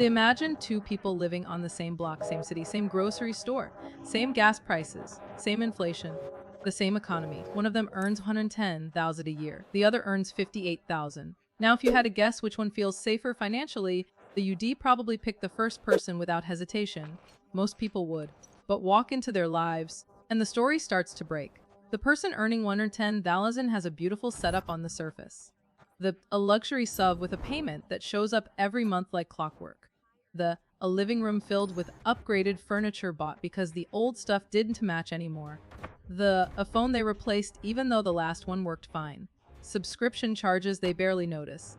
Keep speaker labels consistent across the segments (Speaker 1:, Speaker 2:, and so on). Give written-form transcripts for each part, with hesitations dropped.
Speaker 1: Imagine two people living on the same block, same city, same grocery store, same gas prices, same inflation, the same economy. One of them earns 110,000 a year. The other earns 58,000. Now, if you had to guess which one feels safer financially, the UD probably pick the first person without hesitation. Most people would. But walk into their lives, and the story starts to break. The person earning 110,000 has a beautiful setup on the surface. A luxury sub with a payment that shows up every month like clockwork. A living room filled with upgraded furniture bought because the old stuff didn't match anymore. A phone they replaced even though the last one worked fine. Subscription charges they barely notice.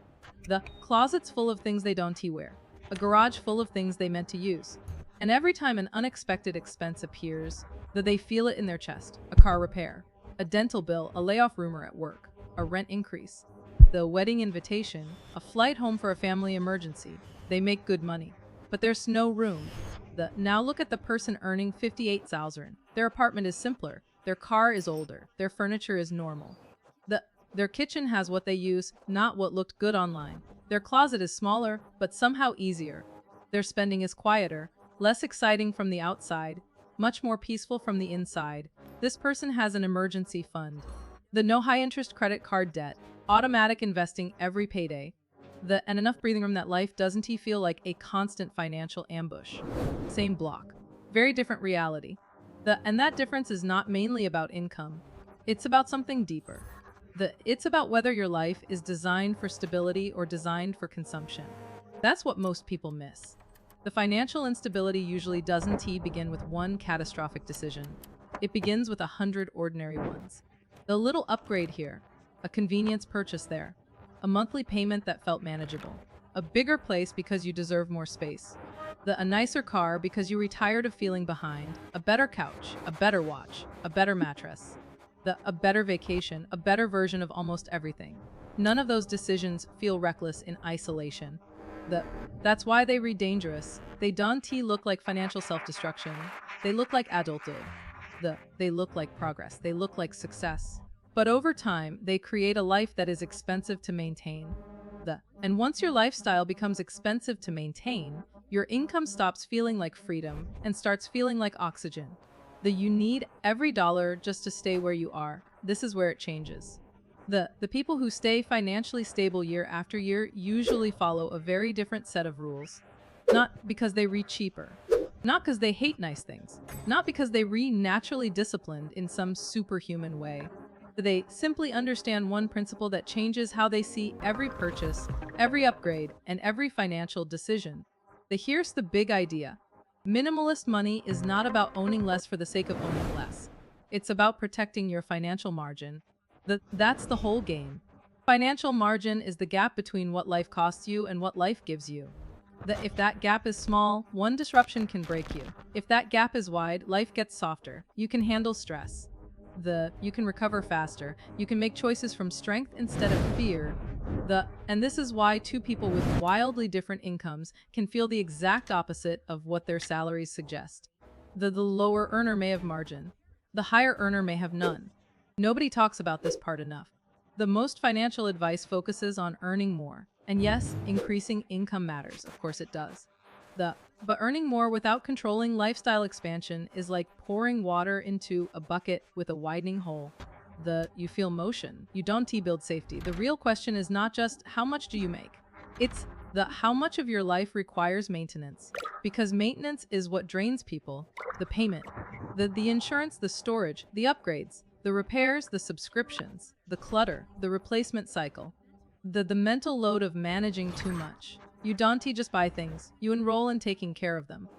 Speaker 1: The closets full of things they don't wear. A garage full of things they meant to use. And every time an unexpected expense appears, they feel it in their chest. A car repair, a dental bill, a layoff rumor at work, a rent increase, the wedding invitation, a flight home for a family emergency. They make good money. But there's no room. Now look at the person earning 58,000. Their apartment is simpler. Their car is older. Their furniture is normal. Their kitchen has what they use, not what looked good online. Their closet is smaller, but somehow easier. Their spending is quieter, less exciting from the outside, much more peaceful from the inside. This person has an emergency fund. No high-interest credit card debt, automatic investing every payday, and enough breathing room that life doesn't feel like a constant financial ambush. Same block. Very different reality. And that difference is not mainly about income. It's about something deeper. It's about whether your life is designed for stability or designed for consumption. That's what most people miss. The financial instability usually doesn't begin with one catastrophic decision. It begins with 100 ordinary ones. The little upgrade here, a convenience purchase there, a monthly payment that felt manageable, a bigger place because you deserve more space, a nicer car because you were tired of feeling behind, a better couch, a better watch, a better mattress, a better vacation, a better version of almost everything. None of those decisions feel reckless in isolation. That's why they read dangerous. They don't look like financial self-destruction. They look like adulthood. They look like progress. They look like success. But over time, they create a life that is expensive to maintain. And once your lifestyle becomes expensive to maintain, your income stops feeling like freedom and starts feeling like oxygen. You need every dollar just to stay where you are. This is where it changes. The people who stay financially stable year after year usually follow a very different set of rules. Not because they read cheaper. Not because they hate nice things. Not because they read naturally disciplined in some superhuman way. They simply understand one principle that changes how they see every purchase, every upgrade, and every financial decision. Here's the big idea. Minimalist money is not about owning less for the sake of owning less. It's about protecting your financial margin. That's the whole game. Financial margin is the gap between what life costs you and what life gives you. If that gap is small, one disruption can break you. If that gap is wide, life gets softer. You can handle stress. You can recover faster. You can make choices from strength instead of fear. And this is why two people with wildly different incomes can feel the exact opposite of what their salaries suggest. The lower earner may have margin. The higher earner may have none. Nobody talks about this part enough. The most financial advice focuses on earning more. And yes, increasing income matters. Of course it does. But earning more without controlling lifestyle expansion is like pouring water into a bucket with a widening hole. You feel motion. You don't build safety. The real question is not just how much do you make? It's how much of your life requires maintenance. Because maintenance is what drains people. The payment, the insurance, the storage, the upgrades, the repairs, the subscriptions, the clutter, the replacement cycle, the mental load of managing too much. You don't just buy things, you enroll in taking care of them.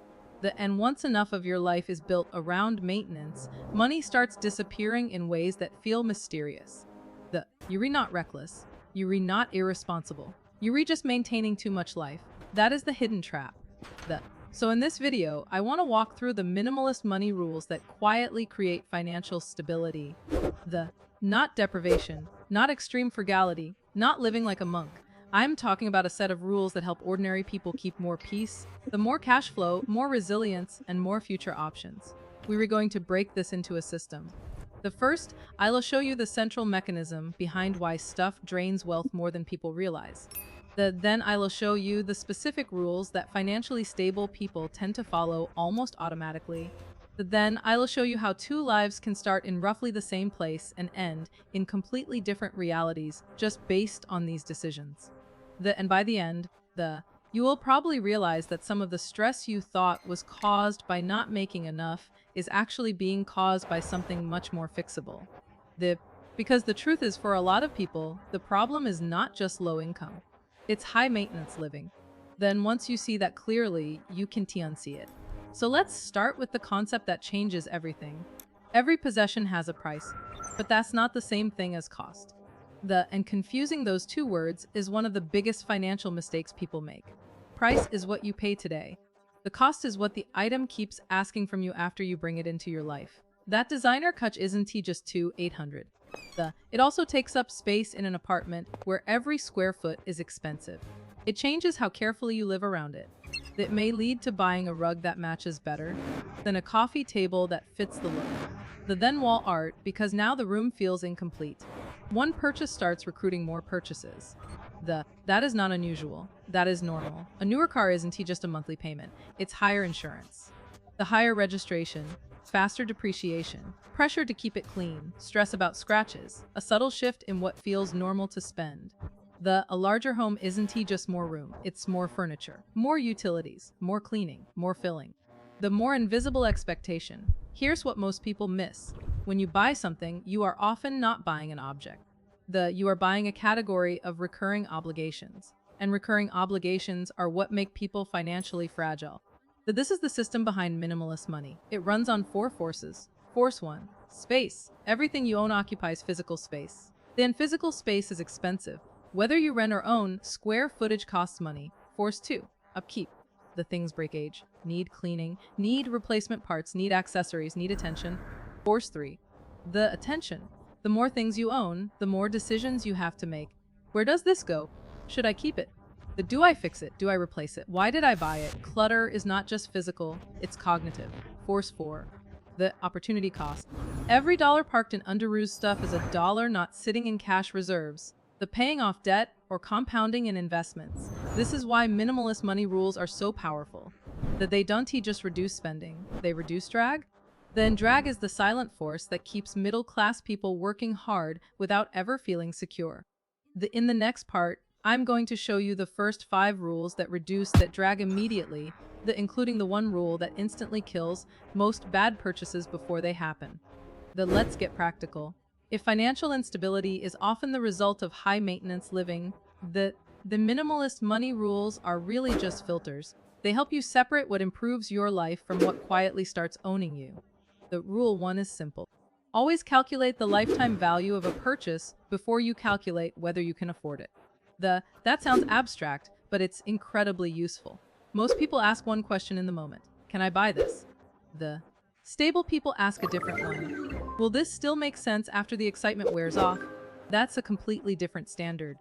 Speaker 1: And once enough of your life is built around maintenance, money starts disappearing in ways that feel mysterious. You're not reckless, you're not irresponsible, you're just maintaining too much life. That is the hidden trap. So in this video, I want to walk through the minimalist money rules that quietly create financial stability. Not deprivation, not extreme frugality, not living like a monk. I'm talking about a set of rules that help ordinary people keep more peace, more cash flow, more resilience, and more future options. We were going to break this into a system. First, I'll show you the central mechanism behind why stuff drains wealth more than people realize. Then I will show you the specific rules that financially stable people tend to follow almost automatically. Then I will show you how two lives can start in roughly the same place and end in completely different realities just based on these decisions. And by the end, you will probably realize that some of the stress you thought was caused by not making enough is actually being caused by something much more fixable. The Because the truth is, for a lot of people, the problem is not just low income. It's high maintenance living. Then once you see that clearly, you can unsee it. So let's start with the concept that changes everything. Every possession has a price, but that's not the same thing as cost. And confusing those two words is one of the biggest financial mistakes people make. Price is what you pay today. The cost is what the item keeps asking from you after you bring it into your life. That designer couch isn't just $800. It also takes up space in an apartment where every square foot is expensive. It changes how carefully you live around it. It may lead to buying a rug that matches better than a coffee table that fits the look. The then wall art, because now the room feels incomplete. One purchase starts recruiting more purchases. That is not unusual. That is normal. A newer car isn't just a monthly payment. It's higher insurance. The higher registration, faster depreciation, pressure to keep it clean, stress about scratches, a subtle shift in what feels normal to spend. A larger home isn't just more room, it's more furniture, more utilities, more cleaning, more filling. The more invisible expectation. Here's what most people miss. When you buy something, you are often not buying an object. You are buying a category of recurring obligations. And recurring obligations are what make people financially fragile. This is the system behind minimalist money. It runs on four forces. Force 1, space. Everything you own occupies physical space. Then physical space is expensive. Whether you rent or own, square footage costs money. Force 2, upkeep. The things break age, need cleaning, need replacement parts, need accessories, need attention. Force 3, the attention. The more things you own, the more decisions you have to make. Where does this go? Should I keep it? Do I fix it? Do I replace it? Why did I buy it? Clutter is not just physical, it's cognitive. Force 4, the opportunity cost. Every dollar parked in underused stuff is a dollar not sitting in cash reserves. The paying off debt or compounding in investments. This is why minimalist money rules are so powerful. They don't just reduce spending, they reduce drag. Then drag is the silent force that keeps middle-class people working hard without ever feeling secure. In the next part, I'm going to show you the first 5 rules that reduce that drag immediately, including the one rule that instantly kills most bad purchases before they happen. Let's get practical. If financial instability is often the result of high-maintenance living, the minimalist money rules are really just filters. They help you separate what improves your life from what quietly starts owning you. Rule 1 is simple. Always calculate the lifetime value of a purchase before you calculate whether you can afford it. That sounds abstract, but it's incredibly useful. Most people ask one question in the moment. Can I buy this? Stable people ask a different one. Will this still make sense after the excitement wears off? That's a completely different standard.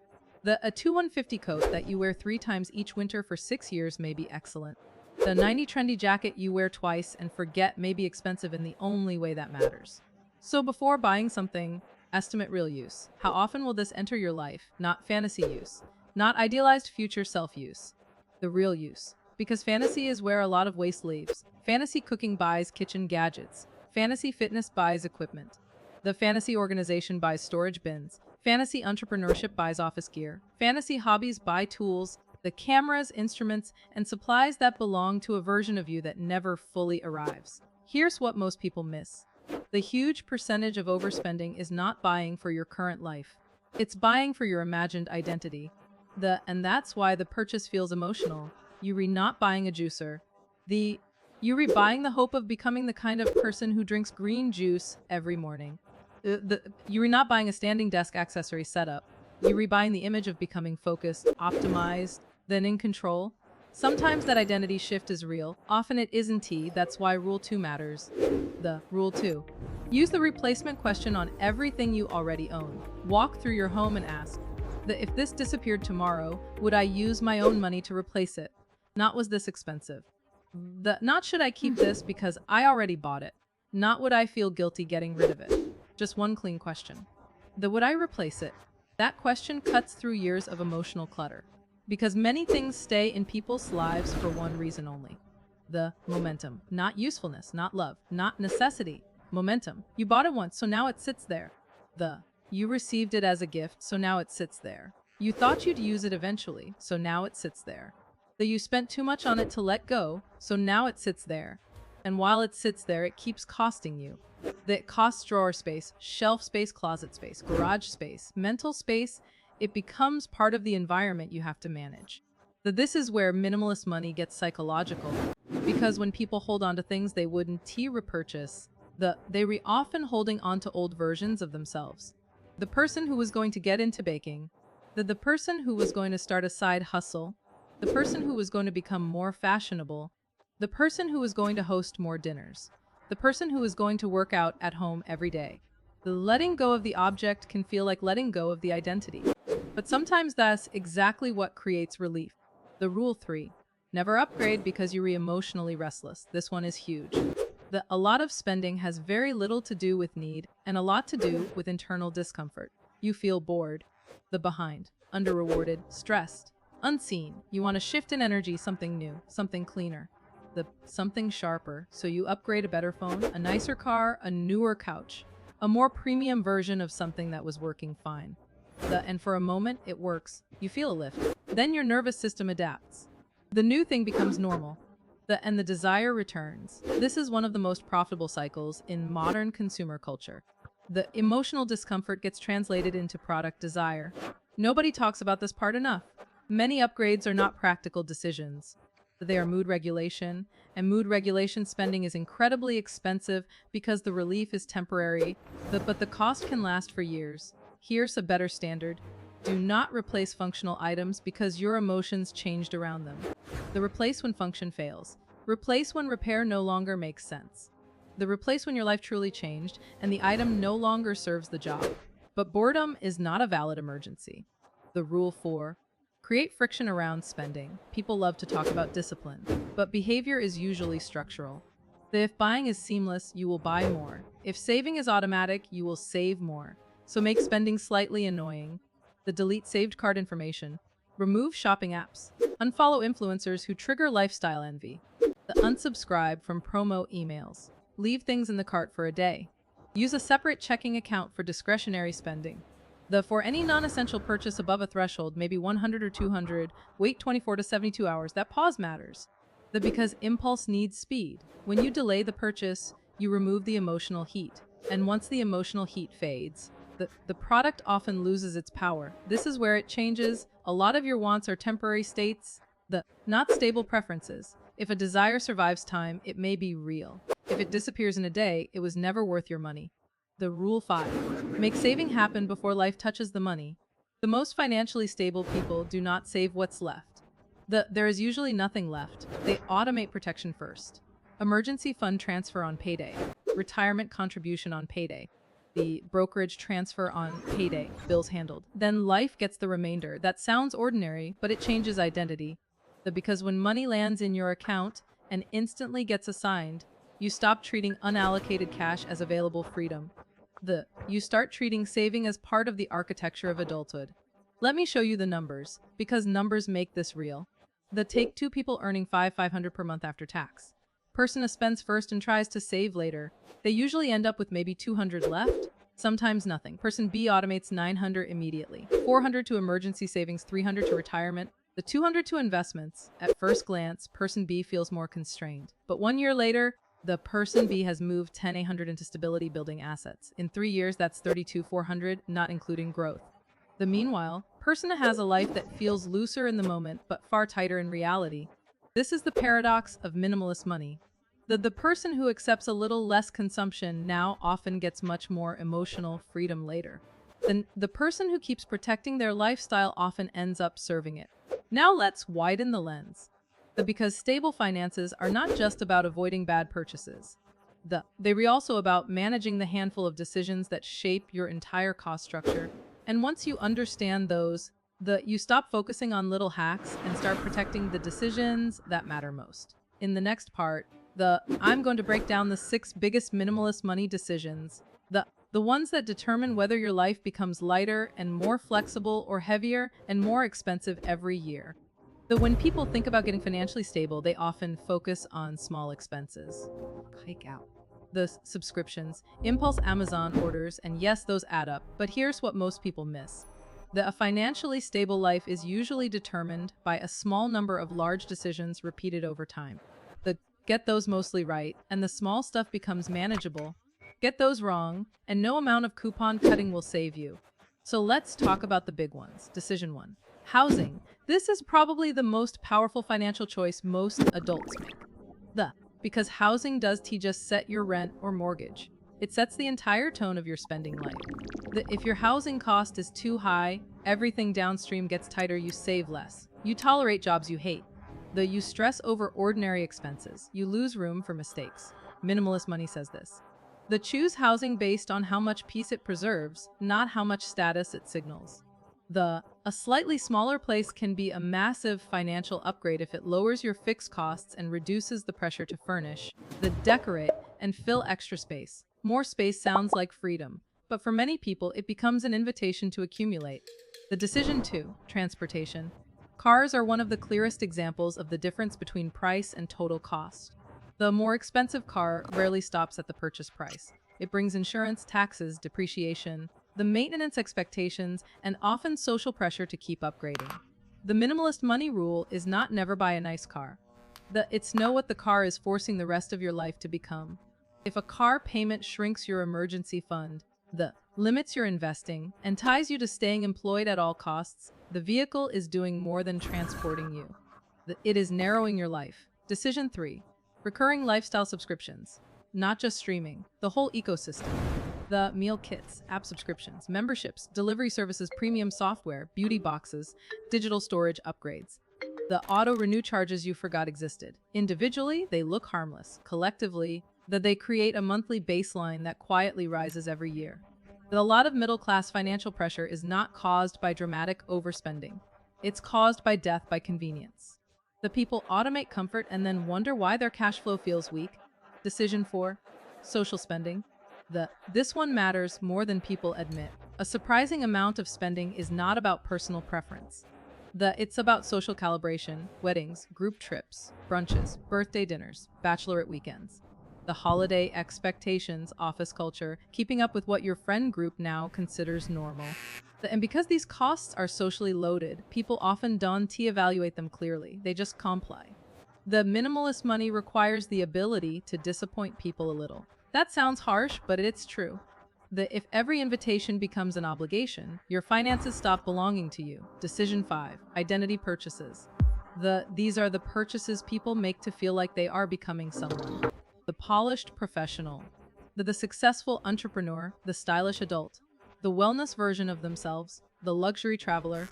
Speaker 1: A 2150 coat that you wear 3 times each winter for 6 years may be excellent. The 90 trendy jacket you wear twice and forget may be expensive in the only way that matters. So before buying something, estimate real use. How often will this enter your life? Not fantasy use. Not idealized future self-use. The real use. Because fantasy is where a lot of waste leaves. Fantasy cooking buys kitchen gadgets. Fantasy fitness buys equipment. The fantasy organization buys storage bins. Fantasy entrepreneurship buys office gear. Fantasy hobbies buy tools, the cameras, instruments, and supplies that belong to a version of you that never fully arrives. Here's what most people miss. The huge percentage of overspending is not buying for your current life. It's buying for your imagined identity. And that's why the purchase feels emotional. You're not buying a juicer. You're buying the hope of becoming the kind of person who drinks green juice every morning. You're not buying a standing desk accessory setup. You're buying the image of becoming focused, optimized, then in control. Sometimes that identity shift is real. Often it isn't. That's why Rule 2 matters. Rule 2. Use the replacement question on everything you already own. Walk through your home and ask, if this disappeared tomorrow, would I use my own money to replace it? Not was this expensive? Not should I keep this because I already bought it? Not would I feel guilty getting rid of it? Just one clean question. Would I replace it? That question cuts through years of emotional clutter. Because many things stay in people's lives for one reason only. The momentum. Not usefulness, not love, not necessity. Momentum. You bought it once, so now it sits there. The you received it as a gift, so now it sits there. You thought you'd use it eventually, so now it sits there. The you spent too much on it to let go, so now it sits there. And while it sits there, it keeps costing you. That costs drawer space, shelf space, closet space, garage space, mental space. It becomes part of the environment you have to manage. This is where minimalist money gets psychological, because when people hold on to things they wouldn't repurchase, they often holding on to old versions of themselves. The person who was going to get into baking, the person who was going to start a side hustle, the person who was going to become more fashionable, the person who was going to host more dinners, the person who was going to work out at home every day. The letting go of the object can feel like letting go of the identity. But sometimes that's exactly what creates relief. The rule 3. Never upgrade because you're emotionally restless. This one is huge. A lot of spending has very little to do with need and a lot to do with internal discomfort. You feel bored, behind, under-rewarded, stressed, unseen. You want to shift in energy, something new, something cleaner, something sharper. So you upgrade a better phone, a nicer car, a newer couch, a more premium version of something that was working fine. And for a moment, it works. You feel a lift. Then your nervous system adapts. The new thing becomes normal. And the desire returns. This is one of the most profitable cycles in modern consumer culture. The emotional discomfort gets translated into product desire. Nobody talks about this part enough. Many upgrades are not practical decisions. They are mood regulation, and mood regulation spending is incredibly expensive because the relief is temporary, but the cost can last for years. Here's a better standard. Do not replace functional items because your emotions changed around them. Replace when function fails. Replace when repair no longer makes sense. Replace when your life truly changed and the item no longer serves the job. But boredom is not a valid emergency. Rule 4. Create friction around spending. People love to talk about discipline, but behavior is usually structural. If buying is seamless, you will buy more. If saving is automatic, you will save more. So make spending slightly annoying. Delete saved card information. Remove shopping apps. Unfollow influencers who trigger lifestyle envy. Unsubscribe from promo emails. Leave things in the cart for a day. Use a separate checking account for discretionary spending. For any non-essential purchase above a threshold, maybe 100 or 200, wait 24 to 72 hours. That pause matters. Because impulse needs speed. When you delay the purchase, you remove the emotional heat. And once the emotional heat fades, the product often loses its power. This is where it changes. A lot of your wants are temporary states, not stable preferences. If a desire survives time, it may be real. If it disappears in a day, it was never worth your money. Rule 5. Make saving happen before life touches the money. The most financially stable people do not save what's left. There is usually nothing left. They automate protection first. Emergency fund transfer on payday. Retirement contribution on payday. The brokerage transfer on payday, bills handled. Then life gets the remainder. That sounds ordinary, but it changes identity. Because when money lands in your account and instantly gets assigned, you stop treating unallocated cash as available freedom. You start treating saving as part of the architecture of adulthood. Let me show you the numbers, because numbers make this real. Take 2 people earning $500 per month after tax. Person A spends first and tries to save later. They usually end up with maybe 200 left, sometimes nothing. Person B automates 900 immediately. 400 to emergency savings, 300 to retirement, the 200 to investments. At first glance, person B feels more constrained. But 1 year later, the person B has moved 10,800 into stability building assets. In 3 years, that's 32,400, not including growth. Meanwhile, person A has a life that feels looser in the moment, but far tighter in reality. This is the paradox of minimalist money. The person who accepts a little less consumption now often gets much more emotional freedom later. Then the person who keeps protecting their lifestyle often ends up serving it. Now let's widen the lens. Because stable finances are not just about avoiding bad purchases. They're also about managing the handful of decisions that shape your entire cost structure. And once you understand those, you stop focusing on little hacks and start protecting the decisions that matter most. In the next part, I'm going to break down the 6 biggest minimalist money decisions. the ones that determine whether your life becomes lighter and more flexible or heavier and more expensive every year. So when people think about getting financially stable, they often focus on small expenses. Hike out. The subscriptions, impulse Amazon orders, and yes, those add up, but here's what most people miss. A financially stable life is usually determined by a small number of large decisions repeated over time. Get those mostly right, and the small stuff becomes manageable. Get those wrong, and no amount of coupon cutting will save you. So let's talk about the big ones. Decision 1. Housing. This is probably the most powerful financial choice most adults make. Because housing does just set your rent or mortgage. It sets the entire tone of your spending life. If your housing cost is too high, everything downstream gets tighter, you save less. You tolerate jobs you hate. You stress over ordinary expenses. You lose room for mistakes. Minimalist money says this. Choose housing based on how much peace it preserves, not how much status it signals. A slightly smaller place can be a massive financial upgrade if it lowers your fixed costs and reduces the pressure to furnish, decorate, and fill extra space. More space sounds like freedom, but for many people it becomes an invitation to accumulate. Decision 2. Transportation. Cars are one of the clearest examples of the difference between price and total cost. The more expensive car rarely stops at the purchase price. It brings insurance, taxes, depreciation, the maintenance expectations, and often social pressure to keep upgrading. The minimalist money rule is not never buy a nice car. It's know what the car is forcing the rest of your life to become. If a car payment shrinks your emergency fund, limits your investing, and ties you to staying employed at all costs, the vehicle is doing more than transporting you. It is narrowing your life. Decision 3. Recurring lifestyle subscriptions. Not just streaming, the whole ecosystem. Meal kits, app subscriptions, memberships, delivery services, premium software, beauty boxes, digital storage upgrades. Auto-renew charges you forgot existed. Individually, they look harmless. Collectively, they create a monthly baseline that quietly rises every year. A lot of middle-class financial pressure is not caused by dramatic overspending. It's caused by death by convenience. The people automate comfort and then wonder why their cash flow feels weak. Decision 4. Social spending. This one matters more than people admit. A surprising amount of spending is not about personal preference. It's about social calibration, weddings, group trips, brunches, birthday dinners, bachelorette weekends. Holiday expectations, office culture, keeping up with what your friend group now considers normal. And because these costs are socially loaded, people often don't evaluate them clearly. They just comply. Minimalist money requires the ability to disappoint people a little. That sounds harsh, but it's true. If every invitation becomes an obligation, your finances stop belonging to you. Decision 5. Identity purchases. These are the purchases people make to feel like they are becoming someone. The polished professional, the successful entrepreneur, the stylish adult, the wellness version of themselves, the luxury traveler,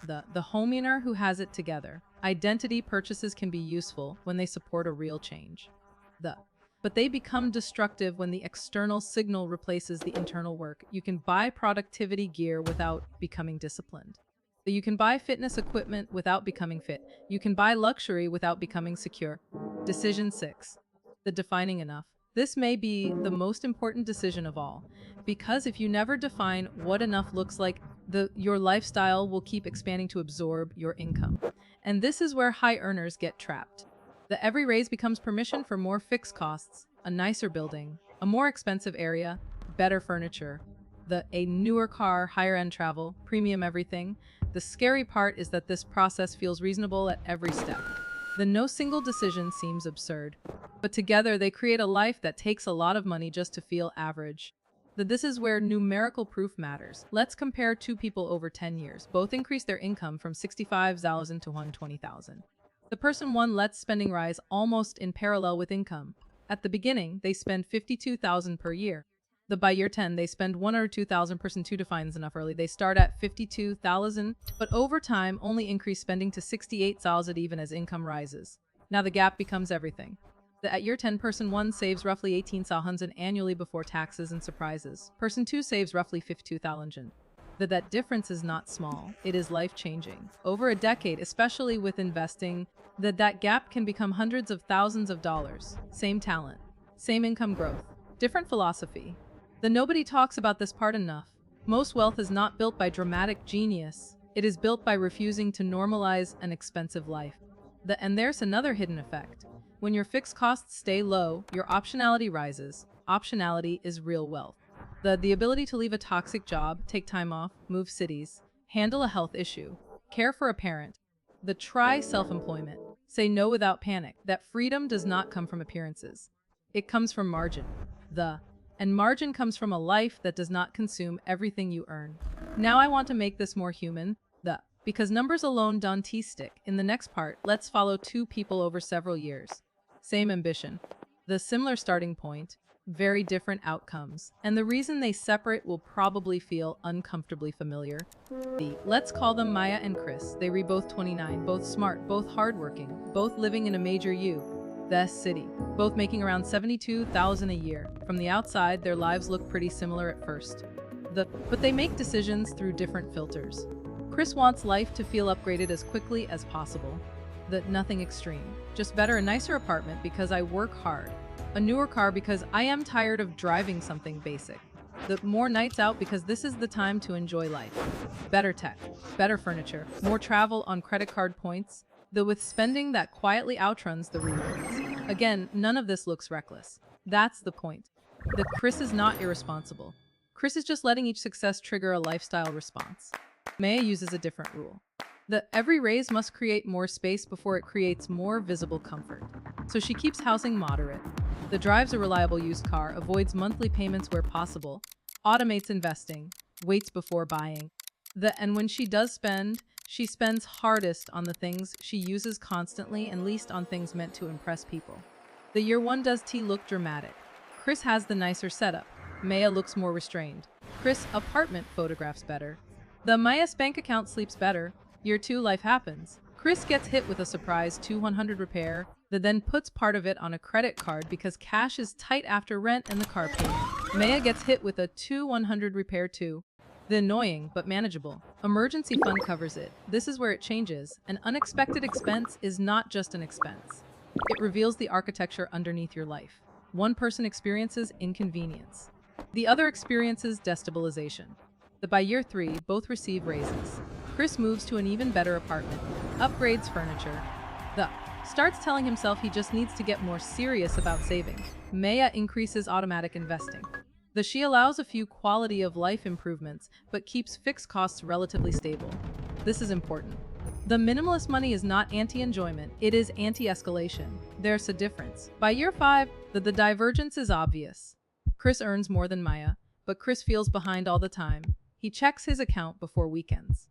Speaker 1: the homeowner who has it together. Identity purchases can be useful when they support a real change. But they become destructive when the external signal replaces the internal work. You can buy productivity gear without becoming disciplined. You can buy fitness equipment without becoming fit. You can buy luxury without becoming secure. Decision 6. Defining enough. This may be the most important decision of all, because if you never define what enough looks like, your lifestyle will keep expanding to absorb your income. And this is where high earners get trapped. Every raise becomes permission for more fixed costs, a nicer building, a more expensive area, better furniture, a newer car, higher-end travel, premium everything. The scary part is that this process feels reasonable at every step. No single decision seems absurd, but together they create a life that takes a lot of money just to feel average. This is where numerical proof matters. Let's compare two people over 10 years. Both increased their income from $65,000 to $120,000. Person one lets spending rise almost in parallel with income. At the beginning, they spend $52,000 per year. By year 10, they spend $102,000. Person 2 defines enough early. They start at $52,000, but over time only increase spending to $68,000 even as income rises. Now the gap becomes everything. At year 10, person 1 saves roughly $18,000 annually before taxes and surprises. Person 2 saves roughly $52,000. That difference is not small. It is life-changing. Over a decade, especially with investing, that gap can become hundreds of thousands of dollars. Same talent, same income growth, different philosophy. The nobody talks about this part enough. Most wealth is not built by dramatic genius. It is built by refusing to normalize an expensive life. And there's another hidden effect. When your fixed costs stay low, your optionality rises. Optionality is real wealth. The ability to leave a toxic job, take time off, move cities, handle a health issue, care for a parent. Try self-employment. Say no without panic. That freedom does not come from appearances. It comes from margin. And margin comes from a life that does not consume everything you earn. Now I want to make this more human. Because numbers alone don't stick. In the next part, let's follow two people over several years. Same ambition. The similar starting point, very different outcomes. And the reason they separate will probably feel uncomfortably familiar. Let's call them Maya and Chris. They both 29, both smart, both hardworking, both living in a major U.S. city, both making around $72,000 a year. From the outside, their lives look pretty similar at first. But they make decisions through different filters. Chris wants life to feel upgraded as quickly as possible. Nothing extreme. Just better, a nicer apartment because I work hard. A newer car because I am tired of driving something basic. More nights out because this is the time to enjoy life. Better tech, better furniture, more travel on credit card points. With spending that quietly outruns the rewards. Again, none of this looks reckless. That's the point. Chris is not irresponsible. Chris is just letting each success trigger a lifestyle response. Maya uses a different rule. Every raise must create more space before it creates more visible comfort. So she keeps housing moderate. Drives a reliable used car, avoids monthly payments where possible, automates investing, waits before buying. And when she does spend, she spends hardest on the things she uses constantly and least on things meant to impress people. Year one does look dramatic. Chris has the nicer setup. Maya looks more restrained. Chris' apartment photographs better. Maya's bank account sleeps better. Year two, life happens. Chris gets hit with a surprise 200 repair that then puts part of it on a credit card because cash is tight after rent and the car payment. Maya gets hit with a 100 repair too. The annoying but manageable emergency fund covers it. This is where it changes. An unexpected expense is not just an expense. It reveals the architecture underneath your life. One person experiences inconvenience. The other experiences destabilization. By year three, both receive raises. Chris moves to an even better apartment, upgrades furniture. Starts telling himself he just needs to get more serious about saving. Maya increases automatic investing. She allows a few quality of life improvements, but keeps fixed costs relatively stable. This is important. The minimalist money is not anti-enjoyment, it is anti-escalation. There's a difference. By year five, the divergence is obvious. Chris earns more than Maya, but Chris feels behind all the time. He checks his account before weekends.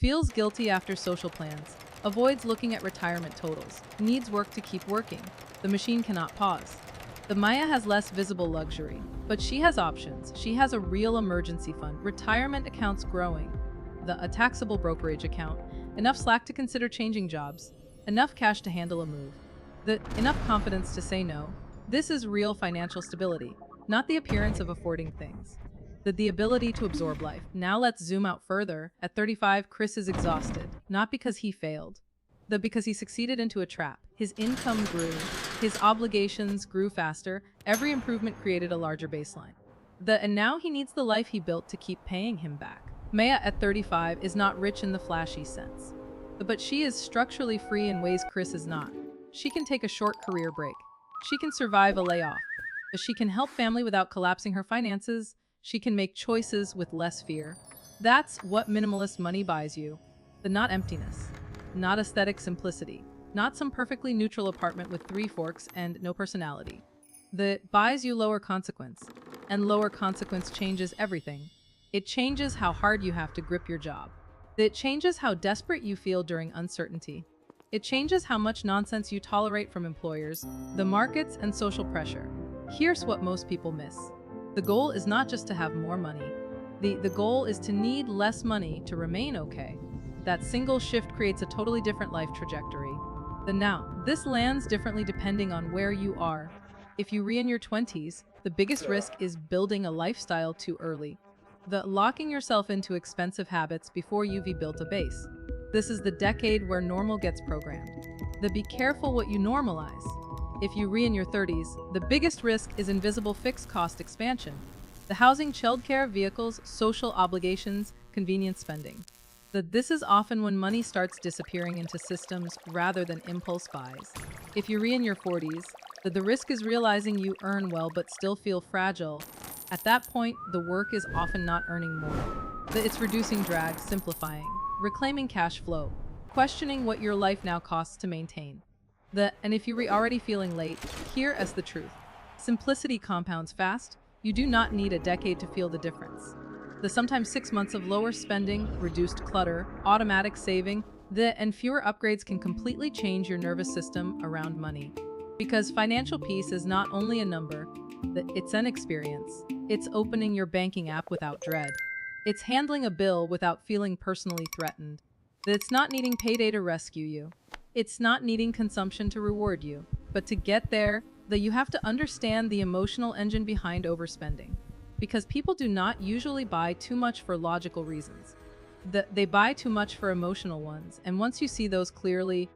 Speaker 1: Feels guilty after social plans, avoids looking at retirement totals, needs work to keep working. The machine cannot pause. Maya has less visible luxury, but she has options. She has a real emergency fund, retirement accounts growing, a taxable brokerage account, enough slack to consider changing jobs, enough cash to handle a move, enough confidence to say no. This is real financial stability, not the appearance of affording things. The ability to absorb life. Now let's zoom out further. At 35, Chris is exhausted, not because he failed, but because he succeeded into a trap. His income grew, his obligations grew faster, every improvement created a larger baseline. And now he needs the life he built to keep paying him back. Maya at 35 is not rich in the flashy sense, but she is structurally free in ways Chris is not. She can take a short career break. She can survive a layoff. She can help family without collapsing her finances. She can make choices with less fear. That's what minimalist money buys you. Not emptiness, not aesthetic simplicity, not some perfectly neutral apartment with 3 forks and no personality. That buys you lower consequence, and lower consequence changes everything. It changes how hard you have to grip your job. It changes how desperate you feel during uncertainty. It changes how much nonsense you tolerate from employers, the markets, and social pressure. Here's what most people miss. The goal is not just to have more money. The goal is to need less money to remain okay. That single shift creates a totally different life trajectory. This lands differently depending on where you are. If you're in your 20s, the biggest risk is building a lifestyle too early. Locking yourself into expensive habits before you've built a base. This is the decade where normal gets programmed. Be careful what you normalize. If you're in your 30s, the biggest risk is invisible fixed cost expansion. The housing, childcare, vehicles, social obligations, convenience spending. This is often when money starts disappearing into systems rather than impulse buys. If you're in your 40s, the risk is realizing you earn well but still feel fragile. At that point, the work is often not earning more. It's reducing drag, simplifying, reclaiming cash flow, questioning what your life now costs to maintain. And if you're already feeling late, hear as the truth. Simplicity compounds fast. You do not need a decade to feel the difference. The sometimes 6 months of lower spending, reduced clutter, automatic saving, and fewer upgrades can completely change your nervous system around money. Because financial peace is not only a number, it's an experience. It's opening your banking app without dread. It's handling a bill without feeling personally threatened. It's not needing payday to rescue you. It's not needing consumption to reward you. But to get there, you have to understand the emotional engine behind overspending. Because people do not usually buy too much for logical reasons. They buy too much for emotional ones, and once you see those clearly,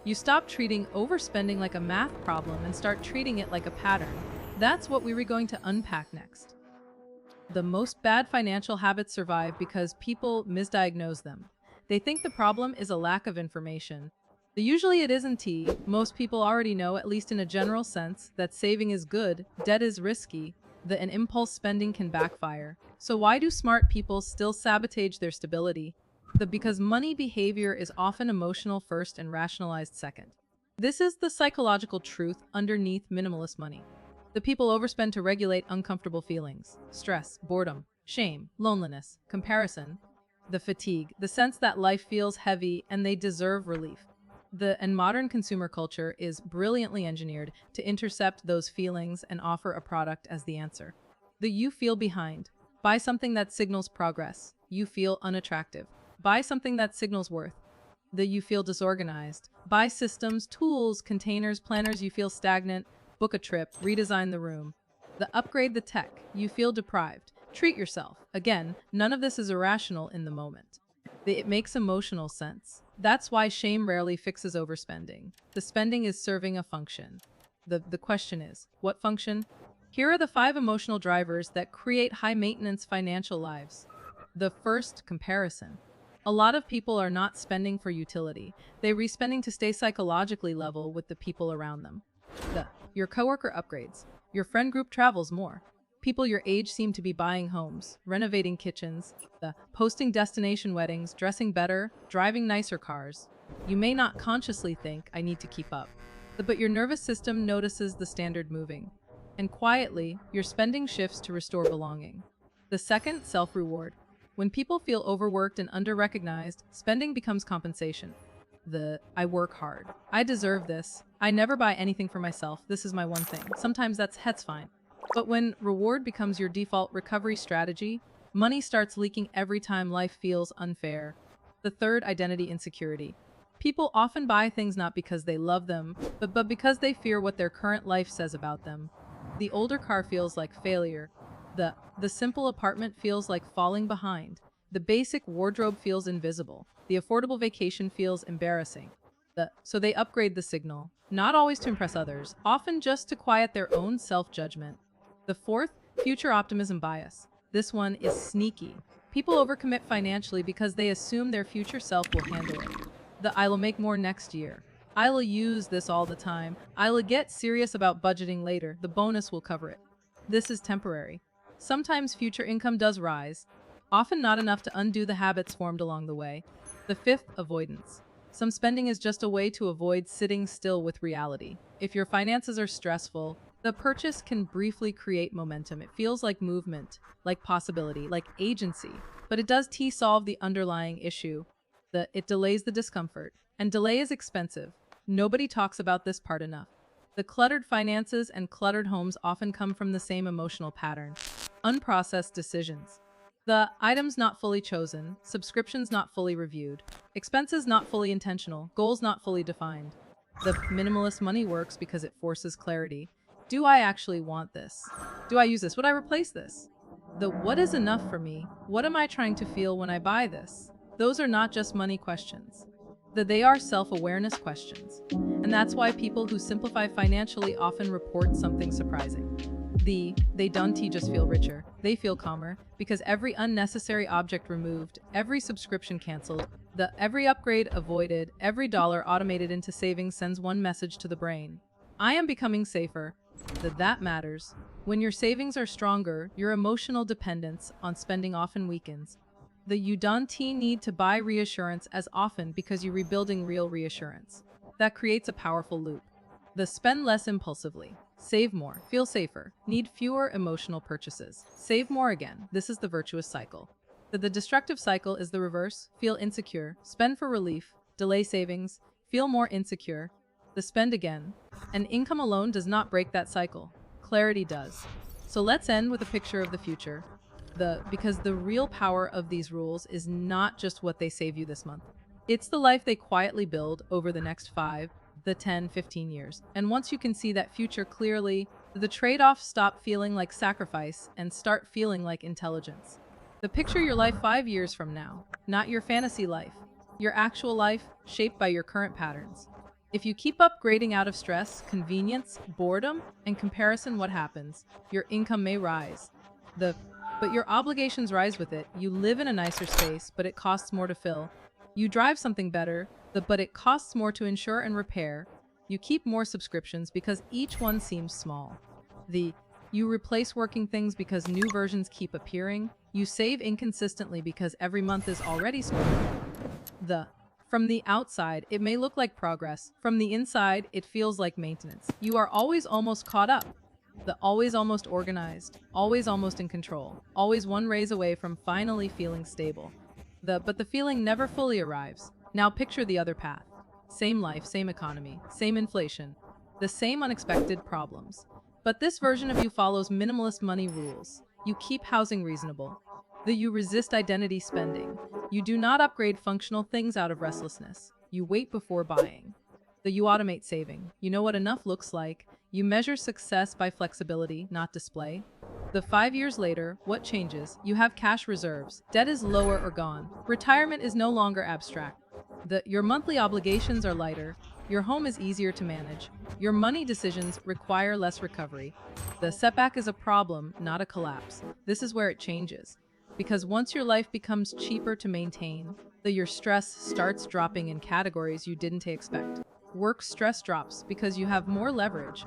Speaker 1: you stop treating overspending like a math problem and start treating it like a pattern. That's what we were going to unpack next. The most bad financial habits survive because people misdiagnose them. They think the problem is a lack of information. Usually it isn't. Most people already know, at least in a general sense, that saving is good, debt is risky, and impulse spending can backfire. So why do smart people still sabotage their stability? Because money behavior is often emotional first and rationalized second. This is the psychological truth underneath minimalist money. The people overspend to regulate uncomfortable feelings, stress, boredom, shame, loneliness, comparison, the fatigue, the sense that life feels heavy and they deserve relief. And modern consumer culture is brilliantly engineered to intercept those feelings and offer a product as the answer. You feel behind. Buy something that signals progress. You feel unattractive. Buy something that signals worth. You feel disorganized. Buy systems, tools, containers, planners. You feel stagnant. Book a trip. Redesign the room. Upgrade the tech. You feel deprived. Treat yourself. Again, none of this is irrational in the moment. It makes emotional sense. That's why shame rarely fixes overspending. The spending is serving a function. The question is, what function? Here are the 5 emotional drivers that create high-maintenance financial lives. The first, comparison. A lot of people are not spending for utility. They're respending to stay psychologically level with the people around them. Your coworker upgrades. Your friend group travels more. People your age seem to be buying homes, renovating kitchens, posting destination weddings, dressing better, driving nicer cars. You may not consciously think, I need to keep up. But your nervous system notices the standard moving. And quietly, your spending shifts to restore belonging. The second, self-reward. When people feel overworked and under-recognized, spending becomes compensation. I work hard. I deserve this. I never buy anything for myself. This is my one thing. Sometimes that's fine. But when reward becomes your default recovery strategy, money starts leaking every time life feels unfair. The third, identity insecurity. People often buy things not because they love them, but because they fear what their current life says about them. The older car feels like failure. The simple apartment feels like falling behind. The basic wardrobe feels invisible. The affordable vacation feels embarrassing. So they upgrade the signal, not always to impress others, often just to quiet their own self-judgment. The fourth, future optimism bias. This one is sneaky. People overcommit financially because they assume their future self will handle it. I will make more next year. I will use this all the time. I will get serious about budgeting later. The bonus will cover it. This is temporary. Sometimes future income does rise, often not enough to undo the habits formed along the way. The fifth, avoidance. Some spending is just a way to avoid sitting still with reality. If your finances are stressful, the purchase can briefly create momentum. It feels like movement, like possibility, like agency. But it does solve the underlying issue. It delays the discomfort. And delay is expensive. Nobody talks about this part enough. The cluttered finances and cluttered homes often come from the same emotional pattern. Unprocessed decisions. The items not fully chosen, subscriptions not fully reviewed, expenses not fully intentional, goals not fully defined. The minimalist money works because it forces clarity. Do I actually want this? Do I use this? Would I replace this? What is enough for me? What am I trying to feel when I buy this? Those are not just money questions. They are self-awareness questions. And that's why people who simplify financially often report something surprising. They don't just feel richer, they feel calmer, because every unnecessary object removed, every subscription canceled, every upgrade avoided, every dollar automated into savings sends one message to the brain. I am becoming safer. That matters. When your savings are stronger, your emotional dependence on spending often weakens. You don't need to buy reassurance as often because you're rebuilding real reassurance. That creates a powerful loop. Spend less impulsively. Save more. Feel safer. Need fewer emotional purchases. Save more again. This is the virtuous cycle. The destructive cycle is the reverse. Feel insecure. Spend for relief. Delay savings. Feel more insecure. Spend again. And income alone does not break that cycle. Clarity does. So let's end with a picture of the future. Because the real power of these rules is not just what they save you this month. It's the life they quietly build over the next 5, 10, 15 years. And once you can see that future clearly, the trade-offs stop feeling like sacrifice and start feeling like intelligence. Picture your life 5 years from now, not your fantasy life, your actual life shaped by your current patterns. If you keep upgrading out of stress, convenience, boredom, and comparison, what happens? Your income may rise. But your obligations rise with it. You live in a nicer space, but it costs more to fill. You drive something better, but it costs more to insure and repair. You keep more subscriptions because each one seems small. You replace working things because new versions keep appearing. You save inconsistently because every month is already smaller. From the outside, it may look like progress. From the inside, it feels like maintenance. You are always almost caught up. Always almost organized, always almost in control, always one raise away from finally feeling stable. But the feeling never fully arrives. Now picture the other path. Same life, same economy, same inflation, the same unexpected problems. But this version of you follows minimalist money rules. You keep housing reasonable. You resist identity spending. You do not upgrade functional things out of restlessness. You wait before buying. You automate saving. You know what enough looks like. You measure success by flexibility, not display. 5 years later, what changes? You have cash reserves. Debt is lower or gone. Retirement is no longer abstract. Your monthly obligations are lighter. Your home is easier to manage. Your money decisions require less recovery. The setback is a problem, not a collapse. This is where it changes. Because once your life becomes cheaper to maintain, your stress starts dropping in categories you didn't expect. Work stress drops because you have more leverage.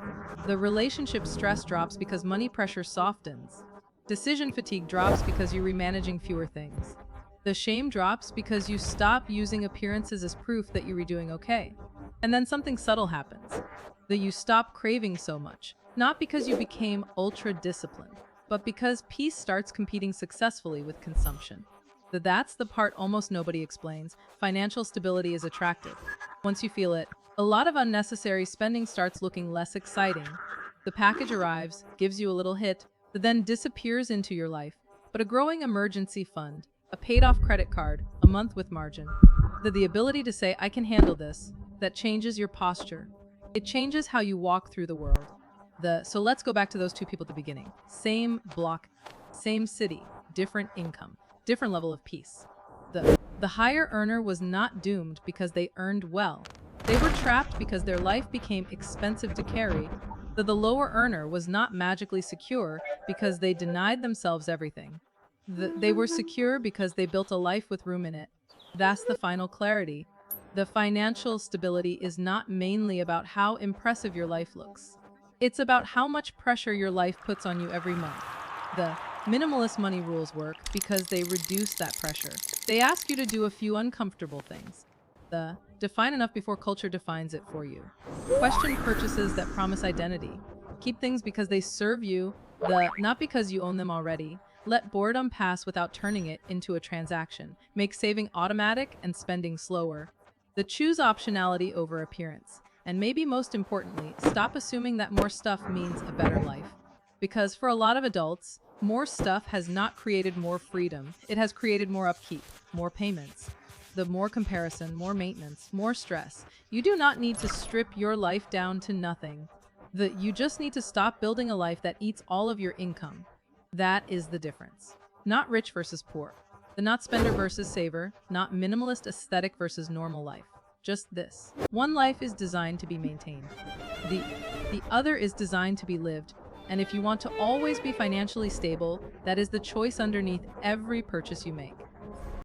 Speaker 1: The relationship stress drops because money pressure softens. Decision fatigue drops because you're remanaging fewer things. The shame drops because you stop using appearances as proof that you're doing okay. And then something subtle happens. You stop craving so much, not because you became ultra-disciplined, but because peace starts competing successfully with consumption. That's the part almost nobody explains. Financial stability is attractive. Once you feel it, a lot of unnecessary spending starts looking less exciting. The package arrives, gives you a little hit, that then disappears into your life. But a growing emergency fund, a paid-off credit card, a month with margin. The ability to say, I can handle this, that changes your posture. It changes how you walk through the world. So let's go back to those two people at the beginning. Same block, same city, different income, different level of peace. The higher earner was not doomed because they earned well. They were trapped because their life became expensive to carry. The lower earner was not magically secure because they denied themselves everything. They were secure because they built a life with room in it. That's the final clarity. The financial stability is not mainly about how impressive your life looks. It's about how much pressure your life puts on you every month. The minimalist money rules work because they reduce that pressure. They ask you to do a few uncomfortable things. Define enough before culture defines it for you. Question purchases that promise identity. Keep things because they serve you, not because you own them already. Let boredom pass without turning it into a transaction. Make saving automatic and spending slower. Choose optionality over appearance. And maybe most importantly, stop assuming that more stuff means a better life. Because for a lot of adults, more stuff has not created more freedom. It has created more upkeep, more payments. More comparison, more maintenance, more stress. You do not need to strip your life down to nothing. You just need to stop building a life that eats all of your income. That is the difference. Not rich versus poor. Not spender versus saver. Not minimalist aesthetic versus normal life. Just this. One life is designed to be maintained. The other is designed to be lived. And if you want to always be financially stable, that is the choice underneath every purchase you make.